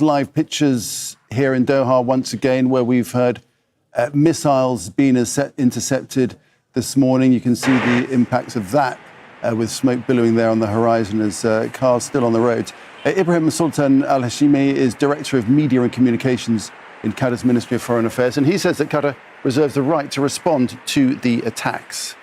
live pictures here in Doha once again, where we've heard missiles being intercepted this morning. You can see the impacts of that with smoke billowing there on the horizon as cars still on the roads. Ibrahim Sultan Al-Hashimi is Director of Media and Communications in Qatar's Ministry of Foreign Affairs, and he says that Qatar reserves the right to respond to the attacks.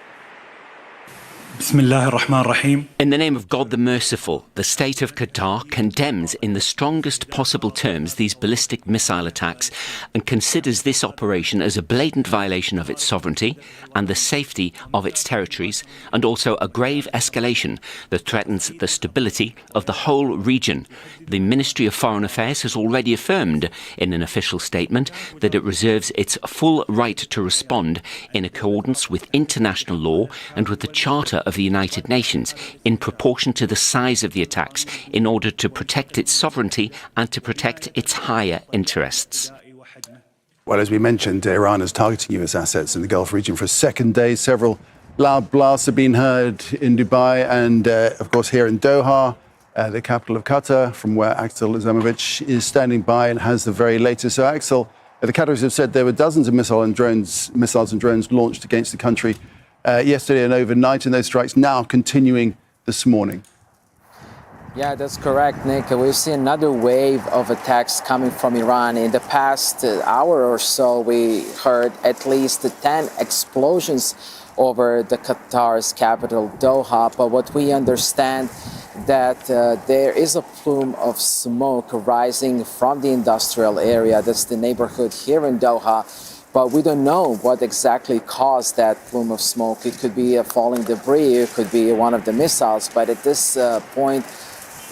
In the name of God the Merciful, the state of Qatar condemns in the strongest possible terms these ballistic missile attacks and considers this operation as a blatant violation of its sovereignty and the safety of its territories, and also a grave escalation that threatens the stability of the whole region. The Ministry of Foreign Affairs has already affirmed in an official statement that it reserves its full right to respond in accordance with international law and with the Charter of the United Nations in proportion to the size of the attacks, in order to protect its sovereignty and to protect its higher interests. Well, as we mentioned, Iran is targeting US assets in the Gulf region for a second day. Several loud blasts have been heard in Dubai and, of course, here in Doha, the capital of Qatar, from where Axel Izamovich is standing by and has the very latest. So, Axel, the Qataris have said there were dozens of missiles and drones launched against the country yesterday and overnight, and those strikes now continuing this morning. Yeah, that's correct, Nick. We've seen another wave of attacks coming from Iran. In the past hour or so, we heard at least 10 explosions over the Qatar's capital, Doha. But what we understand that there is a plume of smoke rising from the industrial area. That's the neighborhood here in Doha. But we don't know what exactly caused that plume of smoke. It could be a falling debris, it could be one of the missiles. But at this point,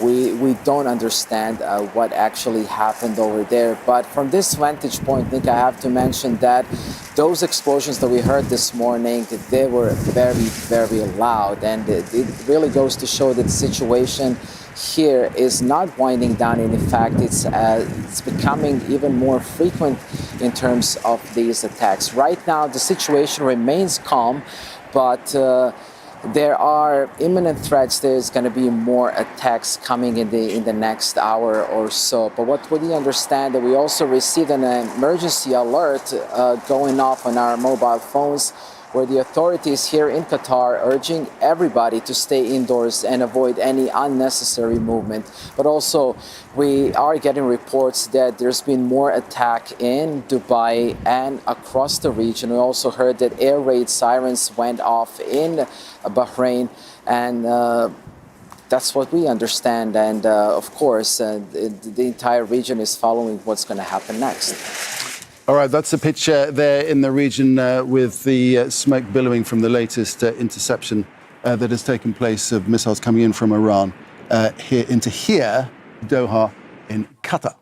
we don't understand what actually happened over there. But from this vantage point, Nick, I have to mention that those explosions that we heard this morning, they were very, very loud. And it really goes to show that the situation here is not winding down. In fact, it's becoming even more frequent in terms of these attacks. Right now, the situation remains calm, but there are imminent threats. There's going to be more attacks coming in the next hour or so. But what we understand that we also received an emergency alert going off on our mobile phones, where the authorities here in Qatar are urging everybody to stay indoors and avoid any unnecessary movement. But also, we are getting reports that there's been more attack in Dubai and across the region. We also heard that air raid sirens went off in Bahrain, and that's what we understand. And of course, the entire region is following what's going to happen next. All right, that's a picture there in the region with the smoke billowing from the latest interception that has taken place of missiles coming in from Iran here into Doha in Qatar.